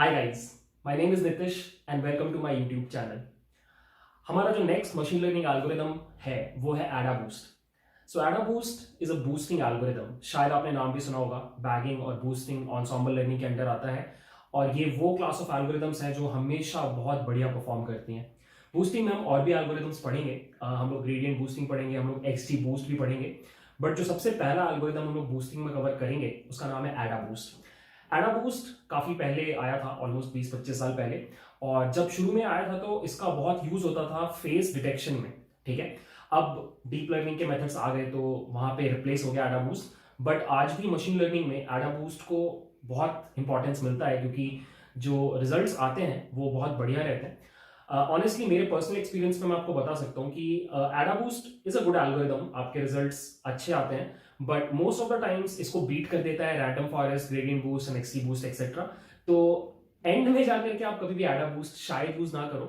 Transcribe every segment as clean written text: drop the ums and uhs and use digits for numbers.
Hi guys, my name is Nitish and welcome to my YouTube channel. हमारा जो next machine learning algorithm है वो है AdaBoost. So AdaBoost is a boosting algorithm. शायद आपने नाम भी सुना होगा, बैगिंग और बूस्टिंग एंसेंबल लर्निंग के अंडर आता है और ये वो क्लास ऑफ एल्गोरिदम्स हैं जो हमेशा बहुत बढ़िया परफॉर्म करती हैं। बूस्टिंग में हम और भी एल्गोरिदम्स पढ़ेंगे। हम लोग ग्रेडियंट बूस्टिंग पढ़ेंगे, हम लोग एक्सटी बूस्ट भी पढ़ेंगे, बट जो सबसे पहला एल्गोरिदम हम लोग बूस्टिंग में कवर करेंगे उसका नाम है एडाबूस्ट। एडाबूस्ट काफी पहले आया था, ऑलमोस्ट 20-25 साल पहले, और जब शुरू में आया था तो इसका बहुत यूज होता था फेस डिटेक्शन में। ठीक है, अब डीप लर्निंग के मेथड्स आ गए तो वहां पे रिप्लेस हो गया एडाबूस्ट, बट आज भी मशीन लर्निंग में एडाबूस्ट को बहुत इंपॉर्टेंस मिलता है क्योंकि जो रिजल्ट्स आते हैं वो बहुत बढ़िया रहते हैं। ऑनेस्टली मेरे पर्सनल एक्सपीरियंस में मैं आपको बता सकता हूँ कि AdaBoost is a good algorithm, आपके रिजल्ट्स अच्छे आते हैं, but most of the times इसको बीट कर देता है random forest, gradient boost and XG boost etcetera. तो एंड में जाकर के आप कभी भी एडाबूस्ट शायद यूज ना करो।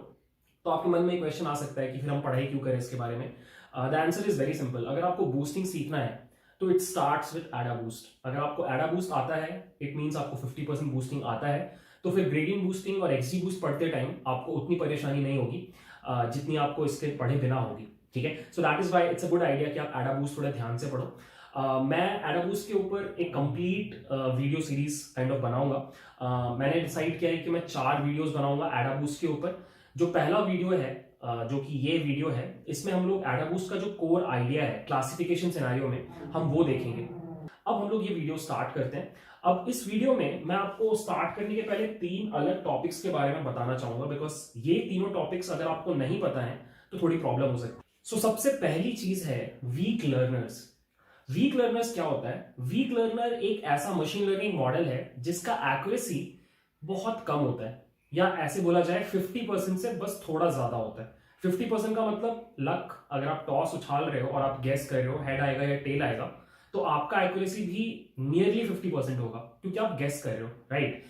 तो आपके मन में एक क्वेश्चन आ सकता है कि फिर हम पढ़ाई क्यों करें इसके बारे में। The answer is very simple. अगर आपको बूस्टिंग सीखना है तो इट स्टार्ट्स विद एडाबूस्ट। अगर आपको एडाबूस्ट आता है इट मीन्स आपको 50% बूस्टिंग आता है, तो फिर ग्रेडियंट बूस्टिंग और एक्सजी बूस्ट पढ़ते टाइम आपको उतनी परेशानी नहीं होगी जितनी आपको इसके पढ़े बिना होगी। ठीक है, so that is why it's a good idea कि आप एडाबूस्ट थोड़ा ध्यान से पढ़ो। मैं एडाबूस्ट के ऊपर एक complete video series kind of बनाऊंगा। मैंने डिसाइड किया है कि मैं 4 वीडियोस बनाऊंगा एडाबूस्ट के ऊपर। जो पहला वीडियो है जो कि ये वीडियो है, इसमें हम लोग एडाबूस्ट का जो कोर आइडिया है क्लासिफिकेशन सिनेरियो में हम वो देखेंगे। अब हम लोग ये वीडियो स्टार्ट करते हैं। अब इस वीडियो में मैं आपको स्टार्ट करने के पहले 3 अलग टॉपिक्स के बारे में बताना चाहूंगा, बिकॉज ये तीनों टॉपिक्स अगर आपको नहीं पता है तो थोड़ी प्रॉब्लम हो सकती है। सो सबसे पहली चीज है वीक लर्नर्स। वीक लर्नर्स क्या होता है? वीक लर्नर एक ऐसा मशीन लर्निंग मॉडल है जिसका एक्यूरेसी बहुत कम होता है, या ऐसे बोला जाए 50% से बस थोड़ा ज्यादा होता है। 50% का मतलब लक, अगर आप टॉस उछाल रहे हो और आप गेस कर रहे हो हेड आएगा या टेल आएगा, तो आपका एक्यूरेसी भी नियरली 50% होगा क्योंकि आप गेस कर रहे हो, राइट?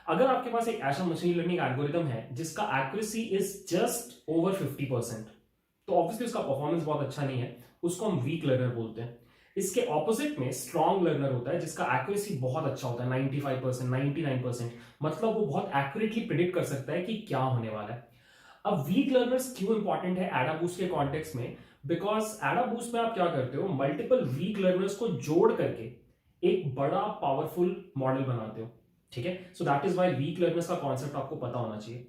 अगर आपके पास एक ऐसा मशीन लर्निंग एल्गोरिदम है जिसका एक्यूरेसी इज जस्ट ओवर 50%, तो ऑब्वियसली उसका परफॉर्मेंस बहुत अच्छा नहीं है, उसको हम वीक लर्नर बोलते हैं। इसके ऑपोजिट में स्ट्रॉन्ग लर्नर होता है जिसका एक्यूरेसी बहुत अच्छा होता है, 95%, 99%, मतलब वो बहुत एक्यूरेटली प्रिडिक्ट कर सकता है कि क्या होने वाला है। अब वीक लर्नर्स क्यों इंपॉर्टेंट है एडाबूस्ट के कॉन्टेक्स्ट में? बिकॉज एडाबूस्ट में आप क्या करते हो, मल्टीपल वीक लर्नर्स को जोड़ करके एक बड़ा पावरफुल मॉडल बनाते हो। ठीक है, so that is why weak learners का कॉन्सेप्ट आपको पता होना चाहिए।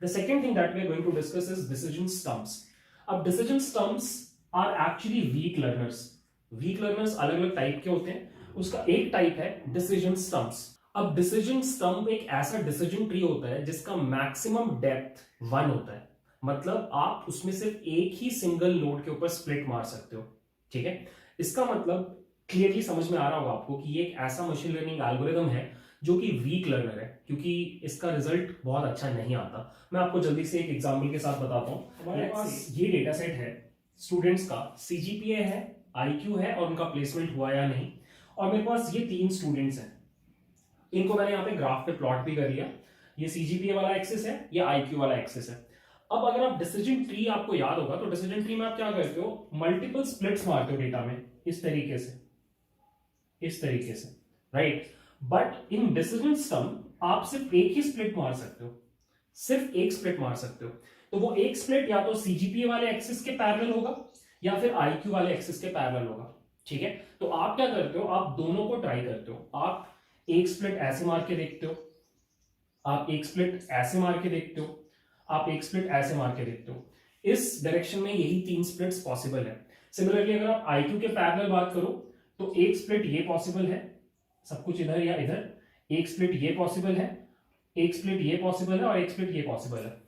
The second thing that we are going to discuss is decision stumps. अब decision stumps are actually weak learners. Weak learners अलग अलग टाइप के होते हैं, उसका एक टाइप है डिसीजन स्टम्प्स। अब डिसीजन स्टम्प एक ऐसा डिसीजन ट्री होता है जिसका मैक्सिमम डेप्थ 1 होता है, मतलब आप उसमें सिर्फ एक ही सिंगल नोड के ऊपर स्प्लिट मार सकते हो। ठीक है, इसका मतलब क्लियरली समझ में आ रहा होगा आपको कि ये एक ऐसा मशीन लर्निंग एल्गोरिदम है जो कि वीक लर्नर है क्योंकि इसका रिजल्ट बहुत अच्छा नहीं आता। मैं आपको जल्दी से एक एग्जांपल के साथ बताता हूं। हमारे पास ये डेटा सेट है स्टूडेंट्स का, सीजीपीए है, आईक्यू है और उनका प्लेसमेंट हुआ या नहीं, और मेरे पास ये 3 स्टूडेंट्स हैं। इनको मैंने यहाँ पे ग्राफ पे प्लॉट भी कर लिया। ये सीजीपीए वाला एक्सिस है, ये आईक्यू वाला एक्सिस है। अब अगर आप डिसीजन ट्री आपको याद होगा तो डिसीजन ट्री में आप क्या करते हो, मल्टीपल स्प्लिट्स मारते हो डेटा में, इस तरीके से, इस तरीके से, right? But in decision stump आप सिर्फ एक ही स्प्लिट मार सकते हो, सिर्फ एक स्प्लिट मार सकते हो। तो वो एक स्प्लिट या तो सीजीपीए वाले एक्सिस के पैरेलल होगा या फिर आईक्यू वाले एक्सिस के पैरेलल होगा। ठीक है, तो आप क्या करते हो, आप दोनों को ट्राई करते हो। आप एक स्प्लिट ऐसे मार के देखते हो, आप एक स्प्लिट ऐसे मार के देखते हो, आप एक स्प्लिट ऐसे मार के देखते हो। इस डायरेक्शन में यही 3 स्प्लिट्स पॉसिबल है। सिमिलरली अगर आप आईक्यू के पैरेलल बात करो तो एक स्प्लिट ये पॉसिबल है, सब कुछ इधर या इधर, एक स्प्लिट ये पॉसिबल है, एक स्प्लिट ये पॉसिबल है और एक स्प्लिट ये पॉसिबल है।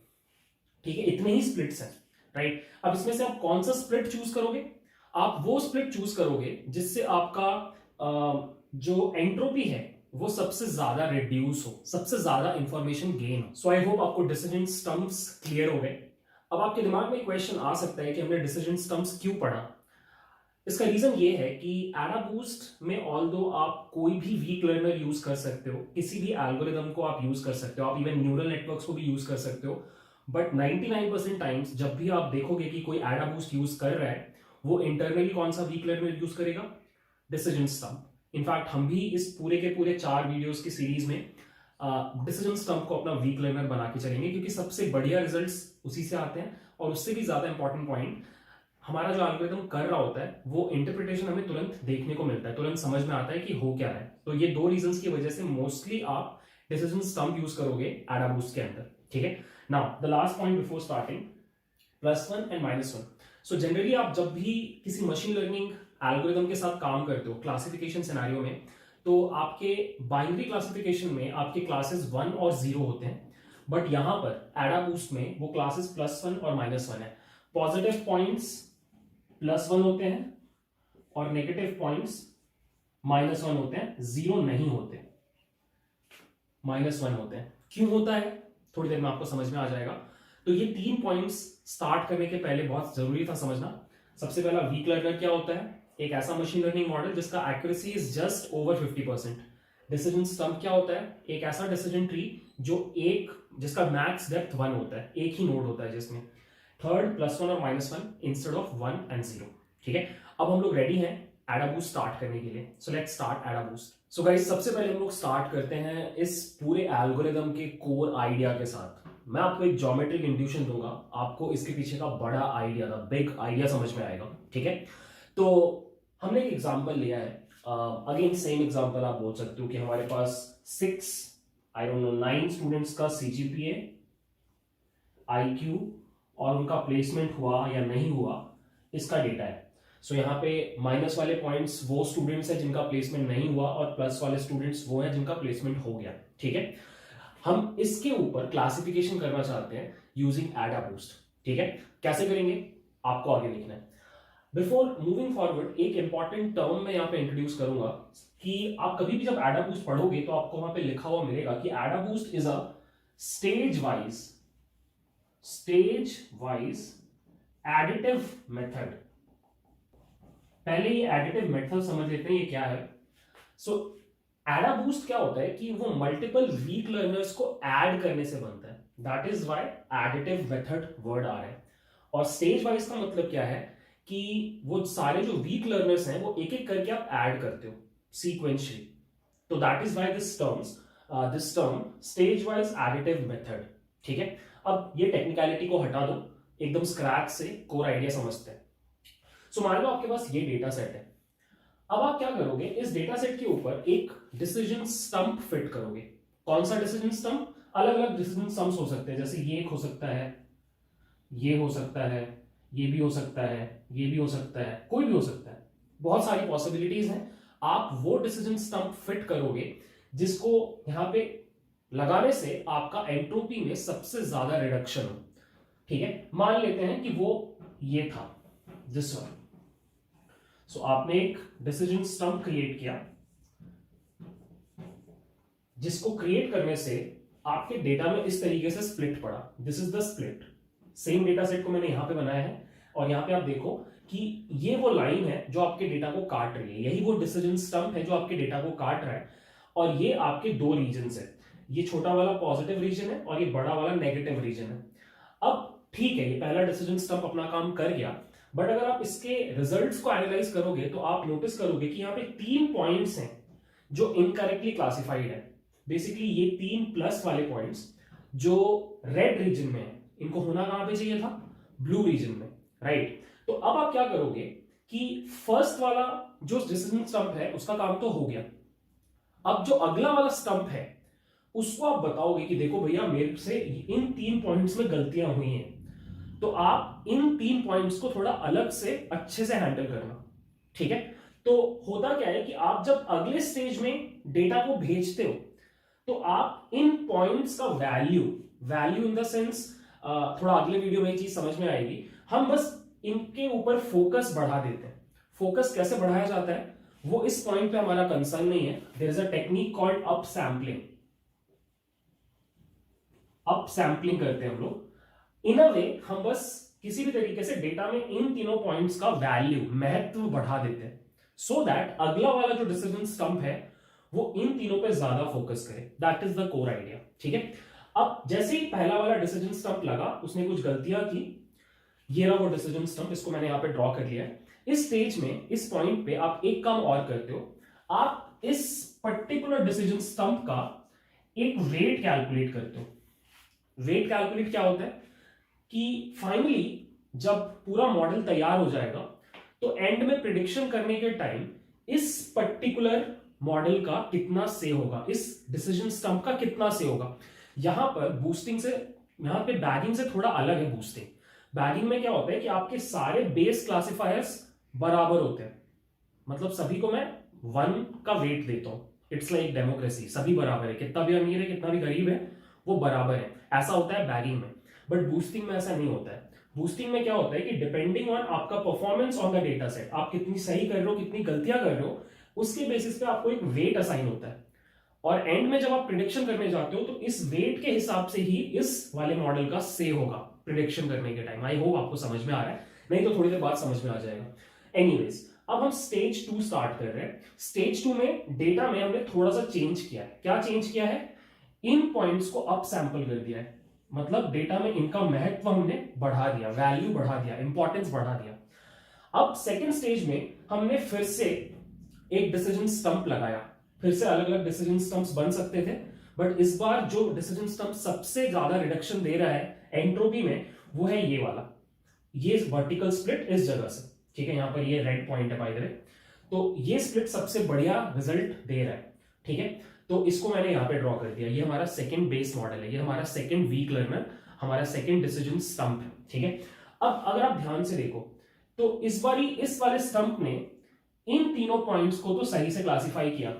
ठीक है, इतने ही स्प्लिट्स हैं, राइट? अब इसमें से आप कौन सा स्प्लिट चूज करोगे? आप वो स्प्लिट चूज करोगे जिससे आपका जो एंट्रोपी है वो सबसे ज्यादा रिड्यूस हो, सबसे ज्यादा इंफॉर्मेशन गेन हो। सो आई होप आपको डिसीजन स्टम्प्स क्लियर हो गए। अब आपके दिमाग में एक क्वेश्चन आ सकता है कि हमने डिसीजन स्टम्प्स क्यों पढ़ा। इसका रीजन ये है कि एडाबूस्ट में ऑल्दो आप कोई भी वीक लर्नर यूज कर सकते हो, किसी भी एल्गोरिदम को आप यूज कर सकते हो, आप इवन न्यूरल नेटवर्क्स को भी यूज कर सकते हो, बट 99% टाइम्स जब भी आप देखोगे कि कोई एडाबूस्ट यूज कर रहा है वो इंटरनली कौन सा वीक लर्नर यूज करेगा? Decision stump. इनफैक्ट हम भी इस पूरे के पूरे 4 वीडियोस की सीरीज में डिसीजन स्टम्प को अपना वीक लर्नर बना के चलेंगे, क्योंकि सबसे बढ़िया रिजल्ट्स उसी से आते हैं। और उससे भी ज्यादा इंपॉर्टेंट पॉइंट, हमारा जो एल्गोरिथम कर रहा होता है वो इंटरप्रिटेशन हमें तुरंत देखने को मिलता है, तुरंत समझ में आता है कि हो क्या है। तो ये दो रीजंस की वजह से मोस्टली आप डिसीजन स्टम्प यूज करोगे एडाबूस्ट के अंदर, ठीक है। Now the last point before starting, +1 and -1। So generally आप जब भी किसी मशीन लर्निंग एल्गोरिथम के साथ काम करते हो क्लासिफिकेशन सिनेरियो में, तो आपके बाइनरी क्लासिफिकेशन में आपके क्लासेस 1 और 0 होते हैं, बट यहां पर एडाबूस्ट में वो क्लासेस +1 और -1 है। पॉजिटिव पॉइंट्स +1 होते हैं और नेगेटिव पॉइंट्स -1 होते हैं, 0 नहीं होते, -1 होते हैं। क्यों होता है थोड़ी देर में आपको समझ में आ जाएगा। तो ये 3 पॉइंट्स स्टार्ट करने के पहले बहुत जरूरी था समझना। सबसे पहला, वीक लर्नर क्या होता है? एक ऐसा मशीन लर्निंग मॉडल जिसका accuracy is just over 50%। Decision stump क्या होता है? एक ऐसा डिसीजन ट्री जिसका मैक्स डेप्थ 1 होता है, एक ही नोड होता है जिसमें। थर्ड, +1 और -1 इंस्टेड ऑफ 1 एंड 0, ठीक है। अब हम लोग रेडी हैं एडाबूस्ट स्टार्ट करने के लिए। So let's start AdaBoost. So guys, सबसे पहले हम लोग स्टार्ट करते हैं इस पूरे एल्गोरिदम के कोर आइडिया के साथ। मैं आपको एक ज्योमेट्रिक इंट्यूशन दूंगा, आपको इसके पीछे का बड़ा आइडिया, द बिग आइडिया समझ में आएगा, ठीक है। तो हमने एक एग्जांपल लिया है, अगेन सेम एग्जांपल आप बोल सकते हो कि हमारे पास 9 स्टूडेंट्स का CGPA, IQ और उनका प्लेसमेंट हुआ या नहीं हुआ इसका डेटा है। सो यहाँ पे माइनस वाले पॉइंट्स वो स्टूडेंट्स हैं जिनका प्लेसमेंट नहीं हुआ, और प्लस वाले स्टूडेंट्स वो हैं जिनका प्लेसमेंट हो गया, ठीक है। हम इसके ऊपर क्लासिफिकेशन करना चाहते हैं यूजिंग एडाबूस्ट, ठीक है। कैसे करेंगे आपको आगे देखना है। बिफोर मूविंग फॉरवर्ड, एक इंपॉर्टेंट टर्म मैं यहाँ पे इंट्रोड्यूस करूंगा कि आप कभी भी जब एडाबूस्ट पढ़ोगे तो आपको वहां पे लिखा हुआ मिलेगा कि AdaBoost is a stage wise additive method. पहले ये एडिटिव मेथड समझ लेते हैं ये क्या है। सो एडाबूस्ट क्या होता है कि वो मल्टीपल वीक लर्नर्स को ऐड करने से बनता है, that is why additive method word आ रहा है। और स्टेज वाइज का मतलब क्या है कि वो सारे जो वीक लर्नर्स हैं वो एक एक करके आप ऐड करते हो सीक्वेंशियली। तो that is why this term stage wise additive method, ठीक है। अब ये टेक्निकलिटी को हटा दो, एकदम स्क्रैच से कोर आइडिया समझते हैं। सो मान लो आपके पास ये डेटा सेट है। अब आप क्या करोगे, इस डेटा सेट के ऊपर एक डिसीजन स्टंप फिट करोगे। कौन सा डिसीजन स्टंप? अलग अलग डिसीजन स्टंप्स हो सकते हैं, जैसे ये एक हो सकता है, ये हो सकता है, ये भी हो सकता है, ये भी हो सकता है, कोई भी हो सकता है, बहुत सारी पॉसिबिलिटीज हैं। आप वो डिसीजन स्टंप फिट करोगे जिसको यहां पे लगाने से आपका एंट्रोपी में सबसे ज्यादा रिडक्शन हो, ठीक है। मान लेते हैं कि वो ये था, दिस वन। सो आपने एक डिसीजन स्टंप क्रिएट किया, जिसको क्रिएट करने से आपके डेटा में इस तरीके से स्प्लिट पड़ा। This is the split. Same data set को मैंने यहां पे बनाया है, और यहां पे आप देखो कि ये वो लाइन है जो आपके डेटा को काट रही है, यही वो डिसीजन स्टंप है जो आपके डेटा को काट रहा है। और ये आपके दो रीजन है, ये छोटा वाला पॉजिटिव रीजन है और ये बड़ा वाला नेगेटिव रीजन है। अब ठीक है, ये पहला डिसीजन स्टंप अपना काम कर गया, बट अगर आप इसके रिजल्ट्स को एनालाइज करोगे तो आप नोटिस करोगे कि यहाँ पे 3 पॉइंट्स हैं जो इनकरेक्टली क्लासिफाइड है। बेसिकली ये 3 प्लस वाले पॉइंट्स जो रेड रीजन में है, इनको होना कहां पे चाहिए था? ब्लू रीजन में, राइट। तो अब आप क्या करोगे कि फर्स्ट वाला जो डिसीजन स्टंप है उसका काम तो हो गया। अब जो अगला वाला स्टंप है उसको आप बताओगे कि देखो भैया, मेरे से इन 3 पॉइंट्स में गलतियां हुई हैं, तो आप इन 3 पॉइंट्स को थोड़ा अलग से अच्छे से हैंडल करना, ठीक है। तो होता क्या है कि आप जब अगले स्टेज में डेटा को भेजते हो तो आप इन पॉइंट्स का वैल्यू इन द सेंस, थोड़ा अगले वीडियो में चीज समझ में आएगी, हम बस इनके ऊपर फोकस बढ़ा देते हैं। फोकस कैसे बढ़ाया जाता है वो इस पॉइंट पे हमारा कंसर्न नहीं है। There is a technique called up sampling करते हैं हम लोग। इन अ वे हम बस किसी भी तरीके से डेटा में इन तीनों पॉइंट्स का महत्व बढ़ा देते हैं, सो दैट अगला वाला जो डिसीजन स्टंप है वो इन तीनों पे ज्यादा फोकस करे। That is the core idea, ठीक है। अब जैसे ही पहला वाला डिसीजन स्टंप लगा, उसने कुछ गलतियां की, ये रहा वो डिसीजन स्टंप, इसको मैंने यहां पे ड्रॉ कर लिया है। इस स्टेज में, इस पॉइंट पे आप एक काम और करते हो, आप इस पर्टिकुलर डिसीजन स्टंप का एक वेट कैलकुलेट करते हो। वेट कैलकुलेट क्या होता है कि फाइनली जब पूरा मॉडल तैयार हो जाएगा तो एंड में प्रिडिक्शन करने के टाइम इस पर्टिकुलर मॉडल का कितना से होगा, इस डिसीजन स्टंप का कितना से होगा। यहां पर बूस्टिंग से, यहां पे बैगिंग से थोड़ा अलग है बूस्टिंग। बैगिंग में क्या होता है कि आपके सारे बेस क्लासिफायर्स बराबर होते हैं, मतलब सभी को मैं 1 का वेट देता हूं। इट्स लाइक डेमोक्रेसी, सभी बराबर है, कितना भी अमीर है कितना भी गरीब है वो बराबर है। ऐसा होता है बैगिंग में, बट बूस्टिंग में ऐसा नहीं होता है। बूस्टिंग में क्या होता है कि डिपेंडिंग ऑन आपका performance on the data set, आप कितनी सही कर रहे हो, कितनी गलतियां कर रहे हो, उसके बेसिस पे आपको एक वेट असाइन होता है। और एंड में जब आप प्रिडिक्शन करने जाते हो तो इस वेट के हिसाब से ही इस वाले मॉडल का से होगा प्रिडिक्शन करने के टाइम। आई होप आपको समझ में आ रहा है, नहीं तो थोड़ी देर बाद समझ में आ जाएगा। एनीवेज, अब हम स्टेज 2 स्टार्ट कर रहे हैं। स्टेज 2 में डेटा में हमने थोड़ा सा चेंज किया है। क्या चेंज किया है? इन पॉइंट्स को अप सैंपल कर दिया है, मतलब डेटा में इनका महत्व हमने बढ़ा दिया, वैल्यू बढ़ा दिया, इंपॉर्टेंस बढ़ा दिया। अब सेकेंड स्टेज में हमने फिर से एक डिसीजन स्टंप लगाया। फिर से अलग अलग डिसीजन स्टंप्स बन सकते थे, बट इस बार जो डिसीजन स्टंप सबसे ज्यादा रिडक्शन दे रहा है एंट्रोपी में वो है ये वाला, ये वर्टिकल स्प्लिट इस जगह से। ठीक है, यहां पर ये रेड पॉइंट है बाय द वे, तो ये स्प्लिट सबसे बढ़िया रिजल्ट दे रहा है। ठीक है, तो इसको मैंने यहां पे ड्रॉ कर दिया। ये हमारा सेकंड बेस मॉडल है, ये हमारा सेकंड वीक लर्नर, हमारा सेकंड डिसीजन स्टंप है। ठीक है, अब अगर आप ध्यान से देखो तो इस बारी इस वाले स्टंप ने इन तीनों पॉइंट्स को तो सही से क्लासिफाई किया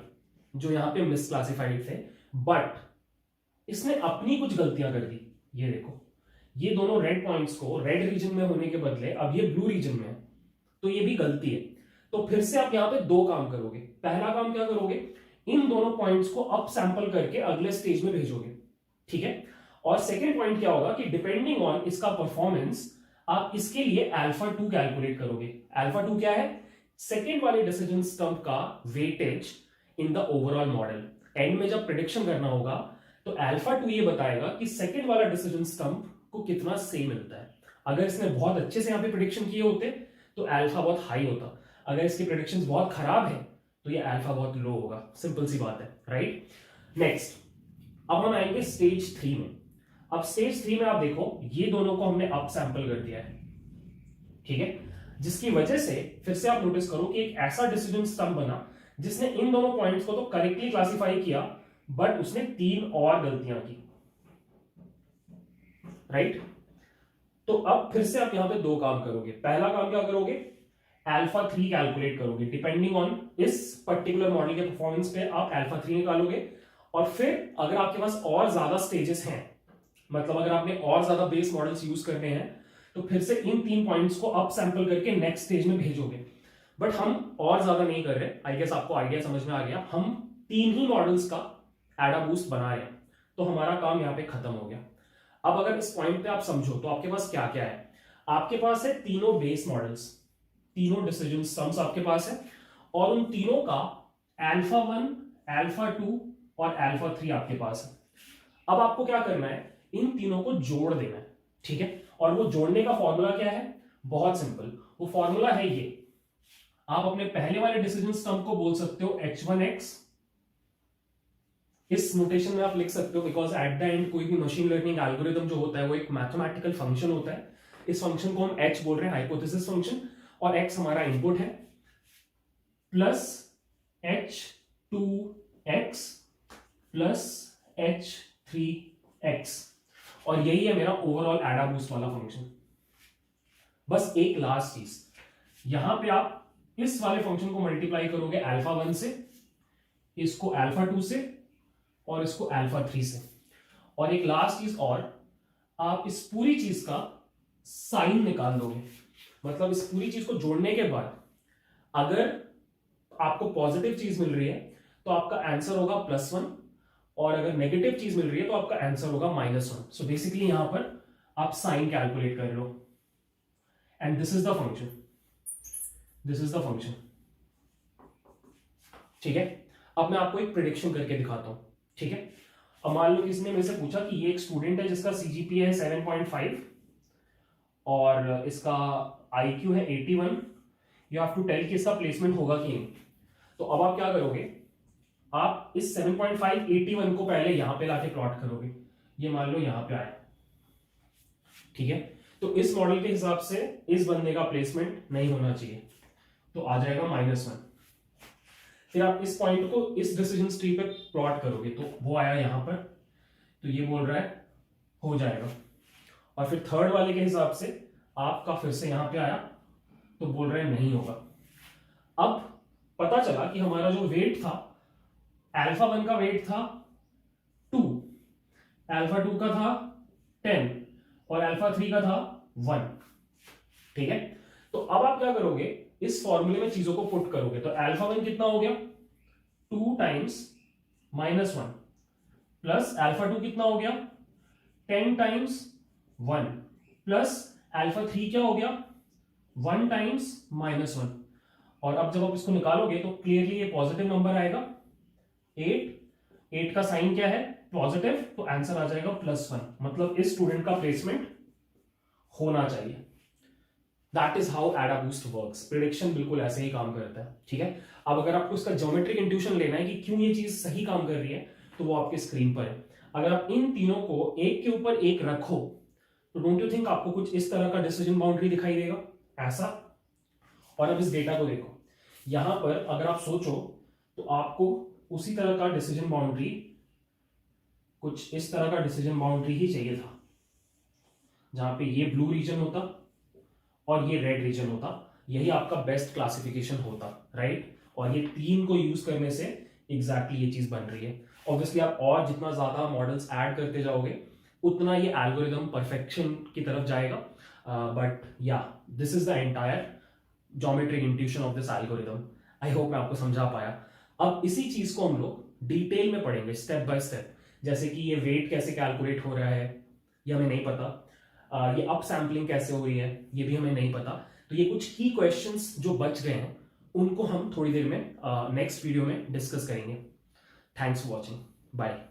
जो यहां पे मिस क्लासिफाइड थे, बट इसने अपनी कुछ गलतियां कर दी। ये देखो, ये दोनों रेड पॉइंट्स को रेड रीजन में होने के बदले अब ये ब्लू रीजन में है, तो ये भी गलती है। तो फिर से आप यहां पे दो काम करोगे। पहला काम क्या करोगे, इन दोनों पॉइंट्स को अप सैंपल करके अगले स्टेज में भेजोगे। ठीक है, और सेकेंड पॉइंट क्या होगा कि डिपेंडिंग ऑन इसका परफॉर्मेंस आप इसके लिए अल्फा 2 कैलकुलेट करोगे। अल्फा 2 क्या है? सेकेंड वाले डिसीजन स्टंप का weightage in the overall model. And में जब प्रिडिक्शन करना होगा तो अल्फा 2 ये बताएगा कि सेकेंड वाला डिसीजन स्टंप को कितना से मिलता है। अगर इसने बहुत अच्छे से यहां पे प्रिडिक्शन किए होते तो अल्फा बहुत हाई होता, अगर इसके प्रिडिक्शंस बहुत खराब है तो ये अल्फा बहुत लो होगा। सिंपल सी बात है, राइट। नेक्स्ट, अब हम आएंगे स्टेज 3 में। अब स्टेज 3 में आप देखो, ये दोनों को हमने अप सैंपल कर दिया है। ठीक है, जिसकी वजह से फिर से आप नोटिस करो कि एक ऐसा डिसीजन स्टंप बना जिसने इन दोनों पॉइंट्स को तो करेक्टली क्लासिफाई किया, बट उसने 3 और गलतियां की, राइट। तो अब फिर से आप यहां पे दो काम करोगे। पहला काम क्या करोगे, अल्फा 3 कैलकुलेट करोगे। डिपेंडिंग ऑन इस पर्टिकुलर मॉडल के परफॉर्मेंस पे आप अल्फा 3 निकालोगे। और फिर अगर आपके पास और ज्यादा स्टेजेस हैं, मतलब अगर आपने और ज्यादा बेस मॉडल्स यूज करने हैं, तो फिर से इन 3 पॉइंट्स को अप सैंपल करके नेक्स्ट स्टेज में भेजोगे। बट हम और ज्यादा नहीं कर रहे, आई गेस आपको आइडिया समझ में आ गया। हम 3 ही मॉडल्स का एडा बूस्ट बना रहे हैं, तो हमारा काम यहां पे खत्म हो गया। अब अगर इस पॉइंट पे आप समझो तो आपके पास क्या क्या है। आपके पास है तीनों बेस मॉडल्स, तीनों डिसीजन सम्स आपके पास है, और उन तीनों का अल्फा 1, अल्फा 2 और अल्फा 3 आपके पास है। अब आपको क्या करना है, इन तीनों को जोड़ देना है। ठीक है, और वो जोड़ने का फॉर्मूला क्या है? बहुत सिंपल, वो फॉर्मूला है ये। आप अपने पहले वाले डिसीजन स्टंप को बोल सकते हो h1x। इस नोटेशन में आप लिख सकते हो बिकॉज एट द एंड कोई भी मशीन लर्निंग एल्गोरिथम जो होता है वो एक मैथमेटिकल फंक्शन होता है। इस फंक्शन को हम h बोल रहे हैं, हाइपोथेसिस फंक्शन, और x हमारा इनपुट है, प्लस h2x प्लस h3x, और यही है मेरा ओवरऑल एडा बूस्ट वाला फंक्शन। बस एक लास्ट चीज, यहां पे आप इस वाले फंक्शन को मल्टीप्लाई करोगे अल्फा 1 से, इसको अल्फा 2 से, और इसको अल्फा 3 से। और एक लास्ट चीज और, आप इस पूरी चीज का साइन निकाल दोगे। मतलब इस पूरी चीज को जोड़ने के बाद अगर आपको पॉजिटिव चीज मिल रही है तो आपका आंसर होगा +1, और अगर नेगेटिव चीज मिल रही है तो आपका आंसर होगा -1। सो बेसिकली यहां पर आप साइन कैलकुलेट कर रहे हो, and this is the function, this is the function. ठीक है, अब मैं आपको एक प्रिडिक्शन करके दिखाता हूं। ठीक है, अब मान लो किसी ने मेरे से पूछा कि ये एक स्टूडेंट है जिसका CGPA है 7.5 और इसका IQ है 81, यू हैव टू टेल कि इसका प्लेसमेंट होगा कि नहीं। तो अब आप क्या करोगे, आप आप इस 7.5 81 को पहले यहां पे लाके प्लॉट करोगे, ये मान लो यहां पे आया, ठीक है। तो इस मॉडल के हिसाब से इस बंदे का प्लेसमेंट नहीं होना चाहिए, तो आ जाएगा -1। फिर आप इस पॉइंट को इस डिसीजन ट्री पे प्लॉट करोगे, तो वो आया यहां पर, तो ये बोल रहा है हो जाएगा। और फिर थर्ड वाले के हिसाब से आपका फिर से यहां पे आया, तो बोल रहे हैं नहीं होगा। अब पता चला कि हमारा जो वेट था, अल्फा 1 का वेट था 2, अल्फा 2 का था 10 और अल्फा 3 का था 1, ठीक है। तो अब आप क्या करोगे, इस फॉर्मूले में चीजों को पुट करोगे, तो अल्फा 1 कितना हो गया 2 टाइम्स -1 प्लस अल्फा 2 कितना हो गया 10 टाइम्स 1 प्लस अल्फा 3 क्या हो गया 1 टाइम्स -1। और अब जब आप इसको निकालोगे तो क्लियरली ये पॉजिटिव नंबर आएगा 8 का साइन क्या है पॉजिटिव, तो आंसर आ जाएगा +1। मतलब इस स्टूडेंट का प्लेसमेंट होना चाहिए। That is how AdaBoost works. Prediction बिल्कुल ऐसे ही काम करता है, ठीक है। अब अगर आपको इसका ज्योमेट्रिक इंट्यूशन लेना है कि क्यों ये चीज सही काम कर रही है, तो वो आपके स्क्रीन पर है। अगर आप इन तीनों को एक के ऊपर एक रखो, तो डोंट यू थिंक आपको कुछ इस तरह का डिसीजन बाउंड्री दिखाई देगा, ऐसा। और अब इस डेटा को देखो, यहां पर अगर आप सोचो तो आपको उसी तरह का डिसीजन बाउंड्री, कुछ इस तरह का डिसीजन बाउंड्री ही चाहिए था, जहां पे ये ब्लू रीजन होता और ये रेड रीजन होता। यही आपका बेस्ट क्लासिफिकेशन होता, राइट। और ये तीन को यूज करने से एग्जैक्टली ये चीज बन रही है। ऑब्वियसली आप और जितना ज्यादा मॉडल्स ऐड करते जाओगे, उतना ये एल्गोरिदम परफेक्शन की तरफ जाएगा। बट या this is the entire geometric intuition of this algorithm. I hope मैं आपको समझा पाया। अब इसी चीज को हम लोग डिटेल में पढ़ेंगे स्टेप बाय स्टेप, जैसे कि ये वेट कैसे कैलकुलेट हो रहा है ये हमें नहीं पता, ये अप सैम्पलिंग कैसे हो रही है ये भी हमें नहीं पता। तो ये कुछ की क्वेश्चंस जो बच गए हैं उनको हम थोड़ी देर में नेक्स्ट वीडियो में डिस्कस करेंगे। Thanks for watching, bye.